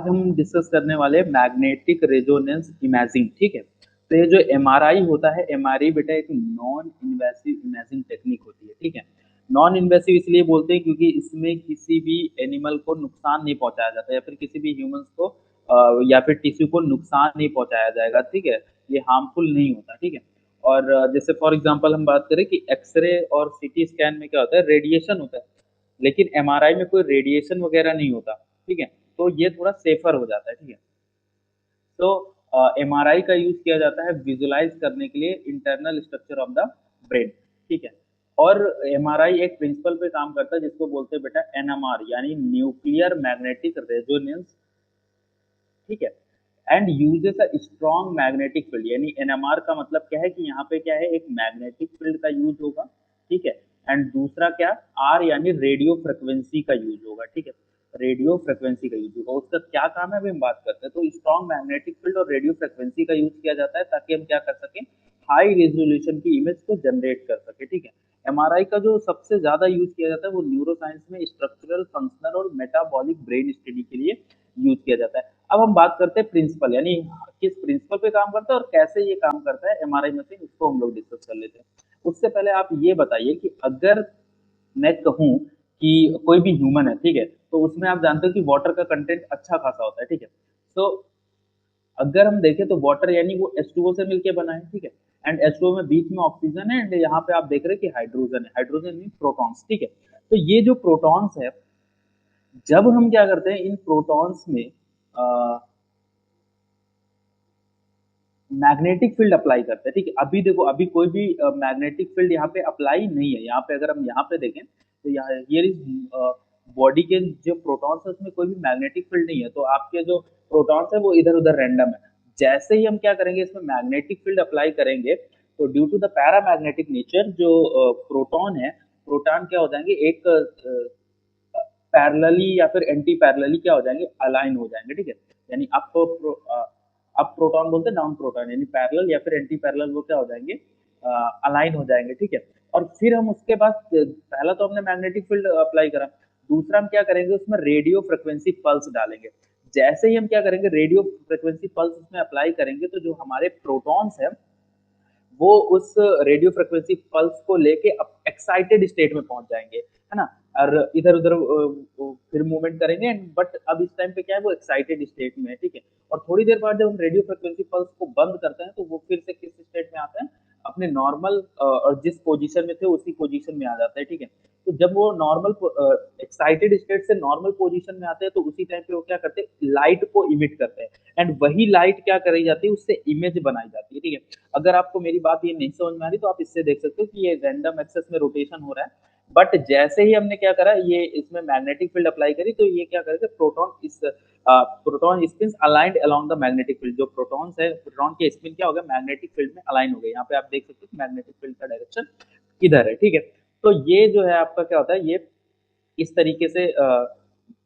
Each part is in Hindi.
हम डिस्कस करने वाले मैग्नेटिक रेजोनेंस इमेजिंग। ठीक है, तो ये जो एमआरआई होता है, एमआरआई बेटा एक नॉन इन्वेसिव इमेजिंग टेक्निक होती है। ठीक है, नॉन इन्वेसिव इसलिए बोलते हैं क्योंकि इसमें किसी भी एनिमल को नुकसान नहीं पहुंचाया जाता, या फिर किसी भी ह्यूमंस को या फिर टिश्यू को नुकसान नहीं पहुंचाया जाएगा। ठीक है, ये हार्मफुल नहीं होता। ठीक है, और जैसे फॉर एग्जांपल हम बात करें कि एक्सरे और सीटी स्कैन में क्या होता है, रेडिएशन होता है, लेकिन एमआरआई में कोई रेडिएशन वगैरह नहीं होता। ठीक है, तो ये थोड़ा सेफर हो जाता है। ठीक है, तो एमआरआई का यूज किया जाता है विजुलाइज करने के लिए internal structure of the brain. ठीक है, और एमआरआई एक प्रिंसिपल पे काम करता है जिसको बोलते हैं बेटा एनएमआर, यानी न्यूक्लियर मैग्नेटिक रेजोनेंस। ठीक है, and uses a strong magnetic field, यानी एनएमआर का मतलब क्या है कि यहाँ पे क्या है, एक मैग्नेटिक फील्ड का यूज होगा। ठीक है, एंड दूसरा क्या, आर यानी रेडियो फ्रिक्वेंसी का यूज होगा। ठीक है, रेडियो फ्रिक्वेंसी का यूज होगा, उसका क्या काम है अभी हम बात करते हैं। तो स्ट्रॉन्ग मैग्नेटिक फील्ड और रेडियो फ्रिक्वेंसी का यूज किया जाता है ताकि हम क्या कर सकें, हाई रेजोल्यूशन की इमेज को जनरेट कर सके। ठीक है, एमआरआई का जो सबसे ज्यादा यूज किया जाता है वो न्यूरो साइंस में स्ट्रक्चरल, फंक्शनल और मेटाबॉलिक ब्रेन स्टडी के लिए यूज किया जाता है। अब हम बात करते हैं प्रिंसिपल, यानी किस प्रिंसिपल पे काम करता है और कैसे ये काम करता है एमआरआई मशीन, उसको हम लोग डिस्कस कर लेते हैं। उससे पहले आप ये बताइए कि अगर मैं कहूँ कि कोई भी ह्यूमन है, ठीक है, तो उसमें आप जानते हो कि वाटर का कंटेंट अच्छा खासा होता है। ठीक है, तो अगर हम देखें तो वाटर यानी वो H2O से मिलके बना है। ठीक है, एंड H2O में बीच में ऑक्सीजन है, एंड यहाँ पे आप देख रहे हैं कि हाइड्रोजन है। Hydrogen mean protons. ठीक है, तो ये जो प्रोटॉन्स है, जब हम क्या करते हैं इन प्रोटॉन्स में मैग्नेटिक फील्ड अप्लाई करते हैं। ठीक है, अभी देखो, अभी कोई भी मैग्नेटिक फील्ड यहाँ पे अप्लाई नहीं है। यहाँ पे अगर हम यहाँ पे देखें तो यहाँ हियर इज बॉडी के जो प्रोटॉन्स है उसमें कोई भी मैग्नेटिक फील्ड नहीं है, तो आपके जो प्रोटॉन्स है वो इधर उधर रैंडम है। जैसे ही हम क्या करेंगे, इसमें मैग्नेटिक फील्ड अप्लाई करेंगे, तो due to the paramagnetic nature जो प्रोटॉन है, प्रोटॉन क्या हो जाएंगे, एक पैरेलली या फिर एंटी पैरेलली क्या हो जाएंगे, अलाइन हो जाएंगे। ठीक है, यानी अप प्रोटॉन बोलते हैं, डाउन प्रोटॉन, यानी पैरेलल या फिर एंटी पैरेलल वो क्या हो जाएंगे, अलाइन हो जाएंगे। ठीक है, और फिर हम उसके बाद पहला तो हमने मैग्नेटिक फील्ड अप्लाई करा, दूसरा हम क्या करेंगे, उसमें रेडियो फ्रिक्वेंसी पल्स डालेंगे। जैसे ही हम क्या करेंगे, रेडियो फ्रिक्वेंसी पल्स उसमें अप्लाई करेंगे, तो जो हमारे प्रोटॉन्स है वो उस रेडियो फ्रिक्वेंसी पल्स को लेके एक्साइटेड स्टेट में पहुंच जाएंगे, है ना, और इधर उधर फिर मूवमेंट करेंगे। बट अब इस टाइम पे क्या है, वो एक्साइटेड स्टेट में है। ठीक है, और थोड़ी देर बाद जब हम रेडियो फ्रिक्वेंसी पल्स को बंद करते हैं तो वो फिर से किस स्टेट में आते हैं, अपने नॉर्मल और जिस पोजीशन में थे उसी पोजीशन में आ जाते हैं। ठीक है, तो जब वो नॉर्मल एक्साइटेड स्टेट से नॉर्मल पोजीशन में आते हैं तो उसी टाइम पे वो क्या करते हैं, लाइट को इमिट करते हैं, एंड वही लाइट क्या करी जाती है, उससे इमेज बनाई जाती है। ठीक है, अगर आपको मेरी बात ये नहीं समझ में आ रही तो आप इससे देख सकते हो कि ये रैंडम एक्सेस में रोटेशन हो रहा है, बट जैसे ही हमने क्या करा, ये इसमें मैग्नेटिक फील्ड अप्लाई करी, तो ये क्या करेगा, proton spin aligned along the magnetic field. जो प्रोटॉन्स है, प्रोटॉन के स्पिन क्या हो गया, मैग्नेटिक फील्ड में अलाइन हो गए। यहाँ पे आप देख सकते हो मैग्नेटिक फील्ड का डायरेक्शन इधर है। ठीक है, तो ये जो है आपका क्या होता है, ये इस तरीके से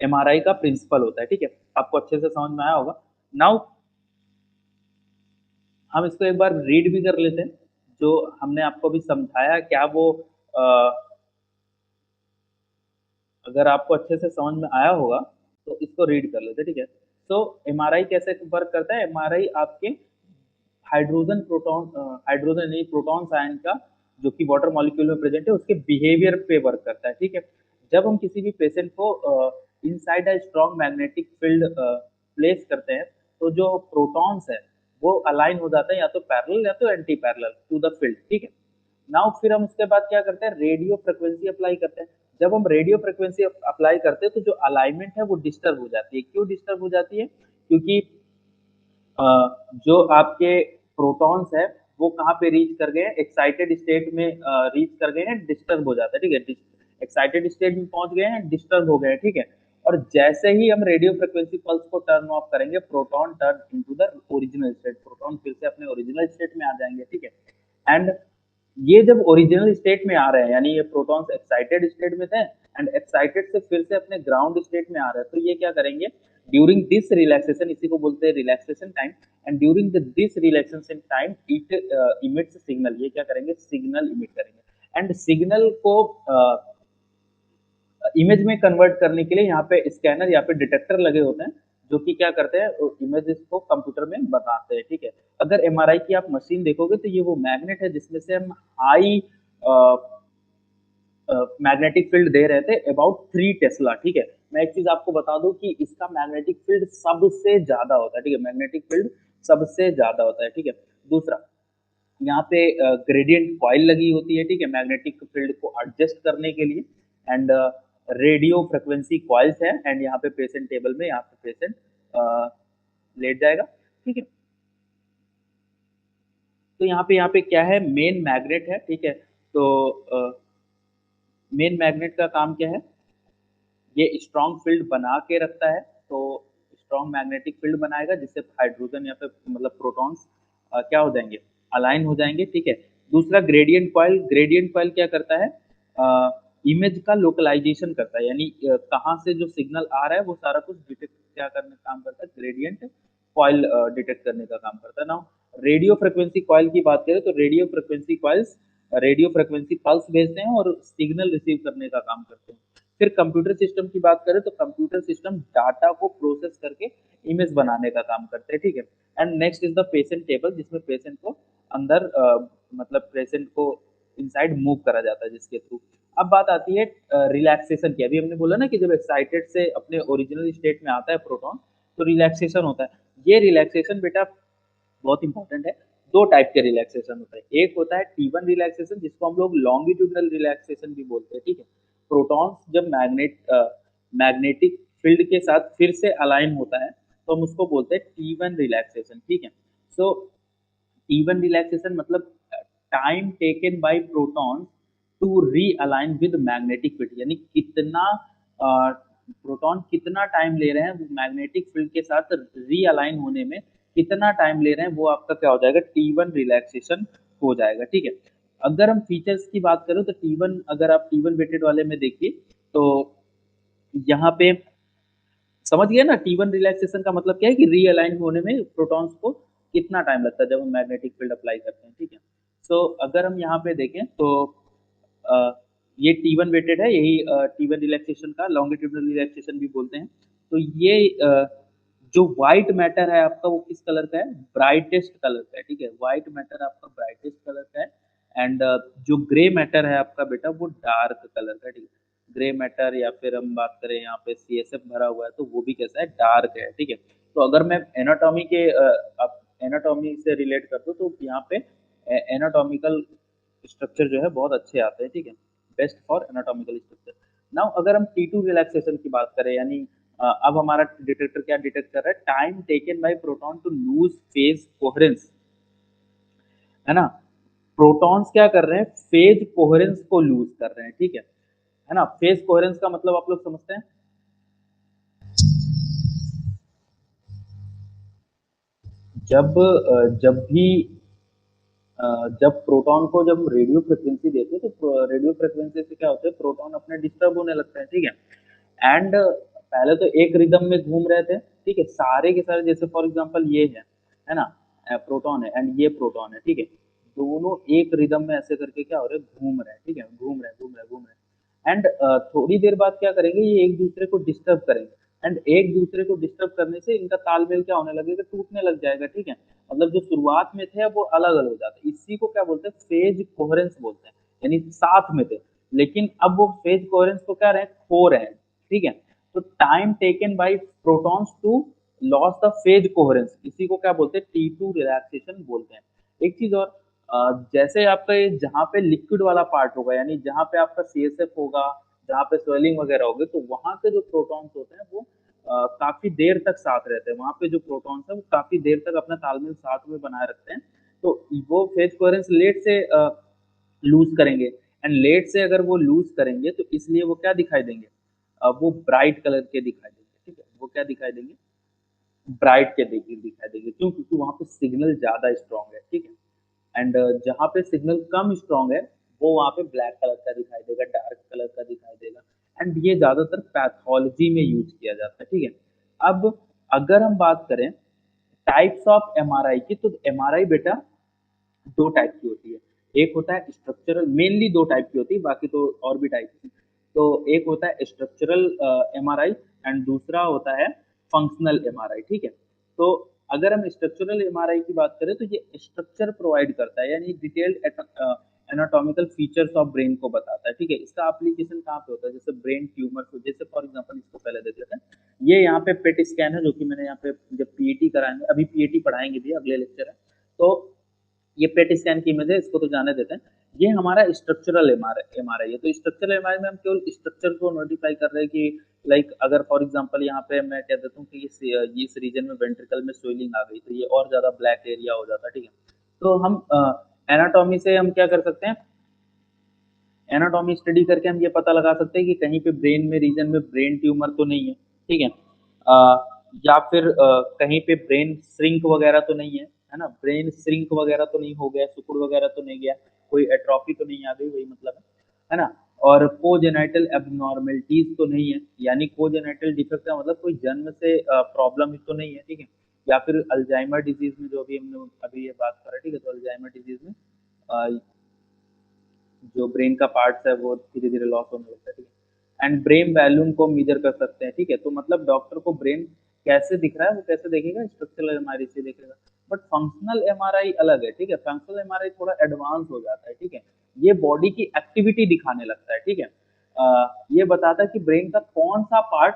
एमआरआई का प्रिंसिपल होता है। ठीक है, आपको अच्छे से समझ में आया होगा। नाउ हम इसको एक बार रीड भी कर लेते हैं, जो हमने आपको अभी समझाया क्या वो अ, अगर आपको अच्छे से समझ में आया होगा तो इसको रीड कर लेते हैं। ठीक है, तो एमआरआई कैसे वर्क करता है, एमआरआई आपके हाइड्रोजन नहीं, प्रोटॉन आयन का जो कि वाटर मॉलिक्यूल में प्रेजेंट है उसके बिहेवियर पे वर्क करता है। ठीक है, जब हम किसी भी पेशेंट को inside a strong magnetic field place करते हैं, तो जो प्रोटॉन्स है वो अलाइन हो जाते हैं या तो पैरेलल या तो anti parallel to the field. ठीक है, नाउ फिर हम उसके बाद क्या करते हैं, रेडियो फ्रिक्वेंसी अप्लाई करते हैं। जब हम रेडियो फ्रिक्वेंसी अप्लाई करते हैं तो जो अलाइनमेंट है वो डिस्टर्ब हो जाती है। क्यों डिस्टर्ब हो जाती है, क्योंकि जो आपके प्रोटॉन्स है वो कहाँ पे रीच कर गए हैं, एक्साइटेड स्टेट में रीच कर गए हैं, डिस्टर्ब हो जाता है। ठीक है, एक्साइटेड स्टेट में पहुंच गए हैं, डिस्टर्ब हो गए हैं। ठीक है, और जैसे ही हम रेडियो फ्रिक्वेंसी पल्स को टर्न ऑफ करेंगे, proton turn into the original state, proton फिर से अपने ओरिजिनल स्टेट में आ जाएंगे। ठीक है, एंड ये जब ओरिजिनल स्टेट में आ रहे हैं, यानी ये प्रोटॉन्स एक्साइटेड स्टेट में थे एंड एक्साइटेड से फिर से अपने ग्राउंड स्टेट में आ रहे हैं, तो ये क्या करेंगे, ड्यूरिंग दिस रिलैक्सेशन, इसी को बोलते हैं relaxation time, and during this relaxation time it emits signal, ये क्या करेंगे, सिग्नल इमिट करेंगे। एंड सिग्नल को इमेज में कन्वर्ट करने के लिए यहाँ पे स्कैनर या फिर डिटेक्टर लगे होते हैं, जो कि क्या करते हैं, इमेजेस को कंप्यूटर में बनाते हैं, ठीक है। अगर एमआरआई की आप मशीन देखोगे तो ये वो मैग्नेट है जिसमें से हम हाई मैग्नेटिक फील्ड दे रहे थे अबाउट 3 टेस्ला, ठीक है। मैं एक चीज आपको बता दूं कि इसका मैग्नेटिक फील्ड सबसे ज्यादा होता है, ठीक है, मैग्नेटिक फील्ड सबसे ज्यादा होता है, ठीक है। दूसरा, यहाँ पे ग्रेडियंट कॉइल लगी होती है, ठीक है, मैग्नेटिक फील्ड को एडजस्ट करने के लिए। एंड रेडियो फ्रिक्वेंसी कॉइल्स है, एंड यहाँ पे पेशेंट टेबल में यहाँ पे पेशेंट लेट जाएगा, ठीक है। तो यहाँ पे क्या है, मेन मैग्नेट है, ठीक है। तो मेन मैग्नेट का काम क्या है, ये स्ट्रॉन्ग फील्ड बना के रखता है। तो स्ट्रॉन्ग मैग्नेटिक फील्ड बनाएगा जिससे हाइड्रोजन या फिर मतलब प्रोटॉन्स क्या हो जाएंगे, अलाइन हो जाएंगे, ठीक है। दूसरा, ग्रेडियंट कॉइल क्या करता है, इमेज का लोकलाइजेशन करता है, यानी कहाँ से जो सिग्नल आ रहा है वो सारा कुछ डिटेक्ट क्या करने का काम करता है, ग्रेडियंट कॉइल डिटेक्ट करने का काम करता है ना। रेडियो फ्रिक्वेंसी कॉइल की बात करें तो radio frequency coils radio frequency pulse भेजते हैं और सिग्नल रिसीव करने का काम करते हैं। फिर कंप्यूटर सिस्टम की बात करें तो कंप्यूटर सिस्टम डाटा को प्रोसेस करके इमेज बनाने का काम करते हैं, ठीक है। And next is the patient table, जिसमें पेशेंट को अंदर मतलब पेशेंट को इनसाइड मूव करा जाता है जिसके थ्रू। अब बात आती है रिलैक्सेशन की। अभी हमने बोला ना कि जब एक्साइटेड से अपने ओरिजिनल स्टेट में आता है प्रोटॉन तो रिलैक्सेशन होता है। ये रिलैक्सेशन बेटा बहुत इंपॉर्टेंट है। दो टाइप के रिलैक्सेशन होता है, एक होता है T1 रिलैक्सेशन जिसको हम लोग लॉन्गिट्यूडनल रिलैक्सेशन भी बोलते हैं, ठीक है। प्रोटॉन्स जब मैग्नेटिक फील्ड के साथ फिर से अलाइन होता है तो हम उसको बोलते हैं T1 रिलैक्सेशन, ठीक है। सो T1 रिलैक्सेशन मतलब time taken by protons to realign with magnetic field, यानी कितना प्रोटॉन कितना टाइम ले रहे हैं मैग्नेटिक फील्ड के साथ रीअलाइन होने में, कितना टाइम ले रहे हैं, वो आपका क्या हो जाएगा, T1 रिलैक्सेशन हो जाएगा, ठीक है। अगर हम फीचर्स की बात करें तो T1, अगर आप T1 वेटेड वाले में देखिए तो यहाँ पे समझ गए ना, T1 रिलैक्सेशन का मतलब क्या है कि रीअलाइन होने में प्रोटॉन्स को कितना टाइम लगता है जब हम मैग्नेटिक फील्ड अप्लाई करते हैं, ठीक है। सो अगर हम यहाँ पे देखें तो अ, ये T1 वेटेड है, यही T1 रिलैक्सेशन का लॉन्गिट्यूडनल रिलैक्सेशन भी बोलते हैं। तो ये जो व्हाइट मैटर है आपका वो किस कलर का है, ब्राइटेस्ट कलर का है, ठीक है। व्हाइट मैटर आपका ब्राइटेस्ट कलर का है। एंड जो ग्रे मैटर है आपका बेटा वो डार्क कलर का है, ठीक है। ग्रे मैटर या फिर हम बात करें यहाँ पे CSF भरा हुआ है तो वो भी कैसा है, डार्क है, ठीक है। तो अगर मैं एनाटॉमी के एनाटॉमी से रिलेट कर दूं तो यहाँ पे एनाटॉमिकल स्ट्रक्चर जो है बहुत अच्छे आते हैं, ठीक है, best for anatomical structure. Now अगर हम T2 रिलैक्सेशन की बात करें, यानी अब हमारा डिटेक्टर क्या डिटेक्ट कर रहा है, time taken by proton to lose phase coherence, है ना। प्रोटॉन्स क्या कर रहे हैं, फेज कोहेरेंस को लूज कर रहे हैं, ठीक है ना। फेज कोहेरेंस का मतलब आप लोग समझते हैं, जब भी जब प्रोटॉन को जब रेडियो फ्रिक्वेंसी देते हैं तो रेडियो फ्रिक्वेंसी से क्या होता है, प्रोटॉन अपने डिस्टर्ब होने लगते हैं, ठीक है। एंड पहले तो एक रिदम में घूम रहे थे, ठीक है, सारे के सारे, जैसे फॉर एग्जांपल ये है ना, प्रोटॉन है एंड ये प्रोटॉन है, ठीक है। दोनों एक रिदम में ऐसे करके क्या हो रहे हैं, घूम रहे हैं, ठीक है, घूम रहे हैं। एंड थोड़ी देर बाद क्या करेंगे, ये एक दूसरे को डिस्टर्ब करेंगे, एंड एक दूसरे को डिस्टर्ब करने से इनका तालमेल क्या होने लगेगा, टूटने लग जाएगा, ठीक है। मतलब जो शुरुआत में थे वो अलग अलग हो जाते हैं, इसी को क्या बोलते हैं, फेज कोहेरेंस बोलते हैं, यानी साथ में थे लेकिन अब वो फेज कोहेरेंस को क्या रहे हैं, खो रहे हैं, ठीक है। तो time taken by protons to loss the phase coherence, इसी को क्या बोलते हैं, T2 रिलैक्सेशन बोलते हैं। एक चीज और, जैसे आपका ये जहाँ पे लिक्विड वाला पार्ट होगा, यानी जहाँ पे आपका CSF होगा, जहाँ पे स्वेलिंग वगैरह होगी, तो वहां के जो प्रोटॉन्स होते हैं वो काफी देर तक साथ रहते हैं, वहां पे जो प्रोटॉन्स है वो काफी देर तक अपना तालमेल साथ में बनाए रखते हैं। तो वो फेज कोहेरेंस लेट से लूज करेंगे, एंड लेट से अगर वो लूज करेंगे तो इसलिए वो क्या दिखाई देंगे, वो ब्राइट कलर के दिखाई देंगे, ठीक है, वो क्या दिखाई देंगे, ब्राइट के दिखाई देंगे, क्यों, क्योंकि वहां पे सिग्नल ज्यादा स्ट्रांग है, ठीक है। एंड जहाँ पे सिग्नल कम स्ट्रांग है वो वहाँ पे ब्लैक कलर का दिखाई देगा, डार्क कलर का दिखाई देगा। एंड ये ज्यादातर पैथोलॉजी में यूज किया जाता है, ठीक है। अब अगर हम बात करें टाइप्स ऑफ एमआरआई की, तो एमआरआई बेटा दो टाइप की होती है। एक होता है स्ट्रक्चरल, मेनली दो टाइप की होती है, बाकी तो और भी टाइप है। तो एक होता है स्ट्रक्चरल एमआरआई एंड दूसरा होता है फंक्शनल एमआरआई, ठीक है। तो अगर हम स्ट्रक्चरल एमआरआई की बात करें तो ये स्ट्रक्चर प्रोवाइड करता है, यानी detailed anatomical features of brain को बताता है, ठीक है। इसका एप्लीकेशन कहाँ पे होता है, जैसे ब्रेन ट्यूमर को, जैसे फॉर एग्जांपल इसको पहले देख लेते हैं। ये यहाँ पे पेट स्कैन है, जो कि मैंने यहाँ पे जब पीईटी कराएंगे, अभी पीईटी पढ़ाएंगे भी, अगले लेक्चर है। तो ये पेट स्कैन की इमेज है, इसको तो जाने देते हैं। ये हमारा स्ट्रक्चरल एमआरआई है। तो स्ट्रक्चरल एमआरआई में हम केवल स्ट्रक्चर को नोटिफाई कर रहे हैं कि लाइक अगर फॉर एग्जांपल यहाँ पे मैं कह देता हूँ कि इस रीजन में वेंट्रिकल में स्वेलिंग आ गई, तो ये और ज्यादा ब्लैक एरिया हो जाता है, ठीक है। तो हम एनाटॉमी से हम क्या कर सकते हैं, एनाटॉमी स्टडी करके हम ये पता लगा सकते हैं कि कहीं पे ब्रेन में रीजन में ब्रेन ट्यूमर तो नहीं है, ठीक है। या फिर कहीं पे ब्रेन श्रिंक वगैरह तो नहीं है ना, ब्रेन श्रिंक वगैरह तो नहीं हो गया, सिकुड़ वगैरह तो नहीं गया, कोई एट्रोफी तो नहीं आ गई, वही मतलब है ना। और कोजेनाइटल एबनॉर्मेलिटीज तो नहीं है, यानी कोजेनाइटल डिफेक्ट का मतलब कोई जन्म से प्रॉब्लम तो नहीं है, ठीक है। या फिर अल्जाइमर डिजीज में, जो अभी हमने अभी ये बात करा, ठीक है, तो अल्जाइमर डिजीज में जो ब्रेन का पार्ट्स है वो धीरे धीरे लॉस होने लगता है, ठीक है। एंड ब्रेन वैल्यूम को मेजर कर सकते हैं, ठीक है। तो मतलब डॉक्टर को ब्रेन कैसे दिख रहा है वो कैसे देखेगा, स्ट्रक्चरल एमआरआई से देखेगा। बट फंक्शनल एमआरआई अलग है, ठीक है। फंक्शनल एमआरआई थोड़ा एडवांस हो जाता है, ठीक है। ये बॉडी की एक्टिविटी दिखाने लगता है, ठीक है। ये बताता है कि ब्रेन का कौन सा पार्ट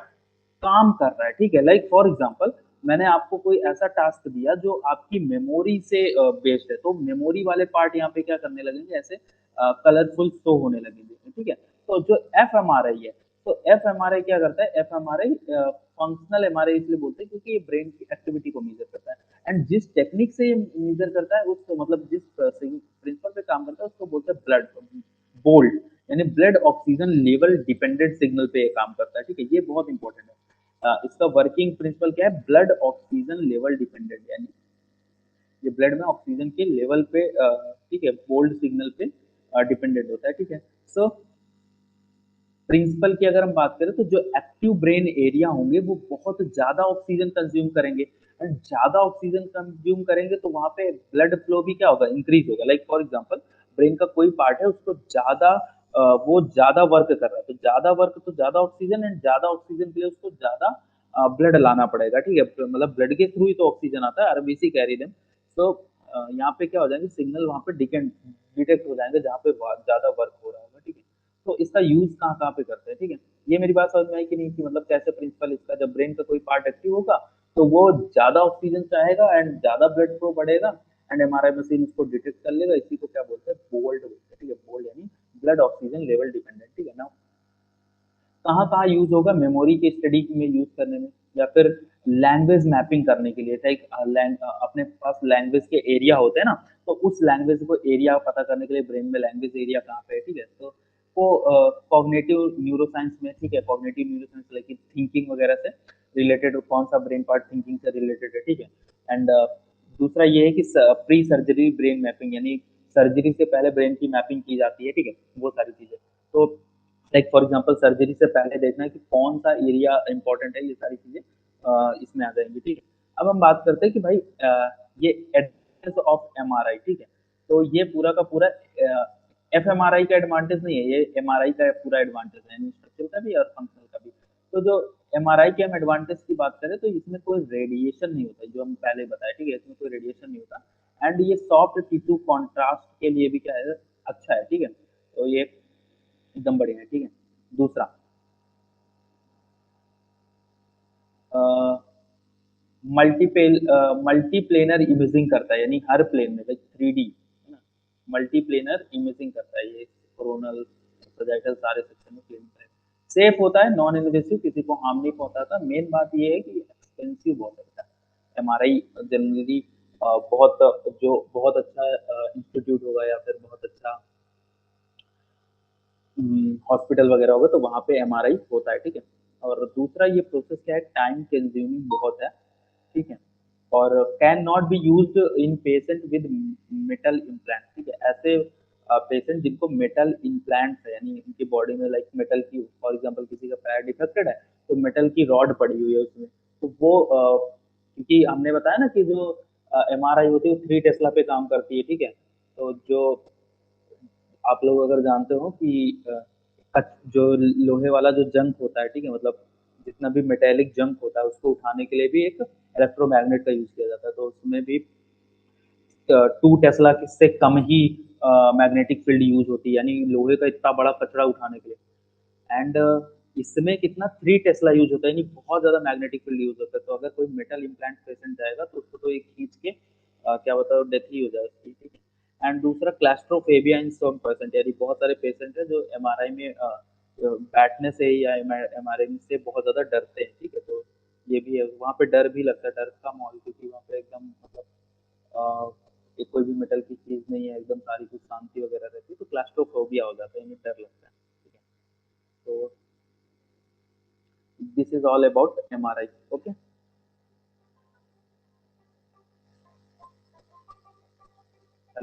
काम कर रहा है, ठीक है। लाइक फॉर एग्जांपल मैंने आपको कोई ऐसा टास्क दिया जो आपकी मेमोरी से बेस्ड है, तो मेमोरी वाले पार्ट यहाँ पे क्या करने लगेंगे, ऐसे कलरफुल शो होने लगेंगे, ठीक है। तो जो एफ एम आर आई है, तो एफ एम आर आई क्या करता है, F M R I functional M R I इसलिए बोलते हैं क्योंकि ये ब्रेन की एक्टिविटी को मेजर करता है। एंड जिस टेक्निक से ये मेजर करता है उसको, मतलब जिस प्रिंसिपल पे काम करता है उसको बोलते हैं ब्लड बोल्ड, यानी blood oxygen level dependent signal पे ये काम करता है, ठीक है। ये बहुत इंपॉर्टेंट है। इसका वर्किंग प्रिंसिपल क्या है, ब्लड ऑक्सीजन लेवल डिपेंडेंट, यानी ये ब्लड में ऑक्सीजन के लेवल पे ठीक है, बोल्ड सिग्नल पे डिपेंडेंट होता है, ठीक है। सो प्रिंसिपल की अगर हम बात करें तो जो एक्टिव ब्रेन एरिया होंगे वो बहुत ज्यादा ऑक्सीजन कंज्यूम करेंगे, एंड ज्यादा ऑक्सीजन कंज्यूम करेंगे तो वहां पे ब्लड फ्लो भी क्या होगा, इंक्रीज होगा। लाइक फॉर एग्जांपल ब्रेन का कोई पार्ट है, उसको ज्यादा वो ज्यादा वर्क कर रहा है, तो ज्यादा वर्क तो ज्यादा ऑक्सीजन, एंड ज्यादा ऑक्सीजन के लिए उसको ज्यादा ब्लड लाना पड़ेगा, ठीक है। मतलब ब्लड के थ्रू ही तो ऑक्सीजन आता है, आरबीसी कैरी देम। तो यहाँ पे क्या हो जाएंगे, सिग्नल वहां पे डिटेक्ट हो जाएंगे जहाँ पे ज्यादा वर्क हो रहा होगा, ठीक है। तो इसका यूज कहाँ कहाँ पे करते हैं, ठीक है। ये मेरी बात समझ में आई कि नहीं, कि मतलब कैसे प्रिंसिपल इसका, जब ब्रेन का कोई पार्ट एक्टिव होगा तो वो ज्यादा ऑक्सीजन चाहेगा एंड ज्यादा ब्लड फ्लो बढ़ेगा, एंड एमआरआई मशीन इसको डिटेक्ट कर लेगा। इसी को क्या बोलते हैं, बोल्ड बोलते हैं, ठीक है। बोल्ड यानी ब्लड ऑक्सीजन लेवल डिपेंडेंट, ठीक है ना। कहाँ कहाँ यूज होगा, मेमोरी के स्टडी में यूज करने में, या फिर लैंग्वेज मैपिंग करने के लिए। लाइक अपने पास लैंग्वेज के एरिया होते हैं ना, तो उस लैंग्वेज को एरिया पता करने के लिए ब्रेन में लैंग्वेज एरिया कहाँ पे है, ठीक है। तो वो कॉग्निटिव न्यूरोसाइंस में, ठीक है, कॉग्निटिव न्यूरोसाइंस लाइक थिंकिंग वगैरह से रिलेटेड, कौन सा ब्रेन पार्ट थिंकिंग से रिलेटेड है, ठीक है। एंड दूसरा ये है कि प्री सर्जरी ब्रेन मैपिंग, यानी सर्जरी से पहले ब्रेन की मैपिंग की जाती है, ठीक है, वो सारी चीजें। तो लाइक फॉर एग्जांपल सर्जरी से पहले देखना है कि कौन सा एरिया इंपॉर्टेंट है, ये सारी चीजें इसमें आ जाएंगी, ठीक है। अब हम बात करते हैं कि भाई ये एडवांटेज ऑफ एमआरआई, ठीक है। तो ये पूरा का पूरा एफ एम आर आई का एडवांटेज नहीं है, ये एम आर आई का पूरा एडवांटेज है, स्ट्रक्चर का भी और फंक्शनल का भी। तो जो एम आर आई के हम एडवांटेज की बात करें तो इसमें कोई रेडिएशन नहीं होता, जो हम पहले बताए, ठीक है, इसमें कोई रेडिएशन नहीं होता। एंड ये सॉफ्ट टिश्यू कॉन्ट्रास्ट के लिए भी क्या है, अच्छा है, ठीक है। तो ये एकदम बढ़िया है, ठीक है। दूसरा मल्टीपेल मल्टीप्लेनर इमेजिंग करता है, यानी हर प्लेन में, लाइक 3D है ना, मल्टीप्लेनर इमेजिंग करता है ये, कोरोनल सजाइटल सारे सेक्शन में प्लेन है। सेफ होता है, नॉन इन्वेसिव, किसी को हार्म नहीं पहुंचाता। मेन बात ये है कि एक्सपेंसिव बहुत होता है एमआरआई जनरली। बहुत जो बहुत अच्छा इंस्टीट्यूट होगा या फिर बहुत अच्छा हॉस्पिटल वगैरह होगा तो वहाँ पे एमआरआई होता है, ठीक है। और दूसरा ये प्रोसेस क्या है, टाइम कंज्यूमिंग बहुत है, ठीक है। और can not be used in patient with metal implant, ठीक है। ऐसे पेशेंट जिनको मेटल इम्प्लांट्स है, यानी उनकी बॉडी में लाइक मेटल की, फॉर एग्जांपल किसी का पैर डिफेक्टेड है तो मेटल की रॉड पड़ी हुई है उसमें, तो वो क्योंकि हमने बताया ना कि जो एमआरआई होती है वो 3 टेस्ला पे काम करती है, ठीक है। तो जो आप लोग अगर जानते हो कि जो लोहे वाला जो जंक होता है, ठीक है, मतलब जितना भी मेटेलिक जंक होता है उसको उठाने के लिए भी एक इलेक्ट्रोमैग्नेट का यूज किया जाता है, तो उसमें भी 2 टेस्ला से कम ही मैग्नेटिक फील्ड यूज होती है, यानी लोहे का इतना बड़ा कचरा उठाने के लिए। एंड इसमें कितना 3 टेस्ला यूज होता है, यानी बहुत ज्यादा मैग्नेटिक फील्ड यूज होता है। तो अगर कोई मेटल इम्प्लांट पेशेंट जाएगा तो उसको तो एक खींच के क्या बताओ डेथ ही हो जाए उसकी, ठीक है। एंड दूसरा क्लास्ट्रोफेबिया इन सम पेशेंट, यानी बहुत सारे पेशेंट है जो एमआरआई में बैठने से या एमआरआई से बहुत ज्यादा डरते हैं, ठीक है। तो ये भी है, वहाँ पे डर भी लगता है, डर का माहौल, क्योंकि वहाँ पे एकदम मतलब एक कोई भी मेटल की चीज नहीं है, एकदम सारी कुछ शांति वगैरह रहती है, तो क्लास्ट्रोफोबिया हो जाता है, यानी डर लगता है, ठीक है। तो this is all about MRI. Okay.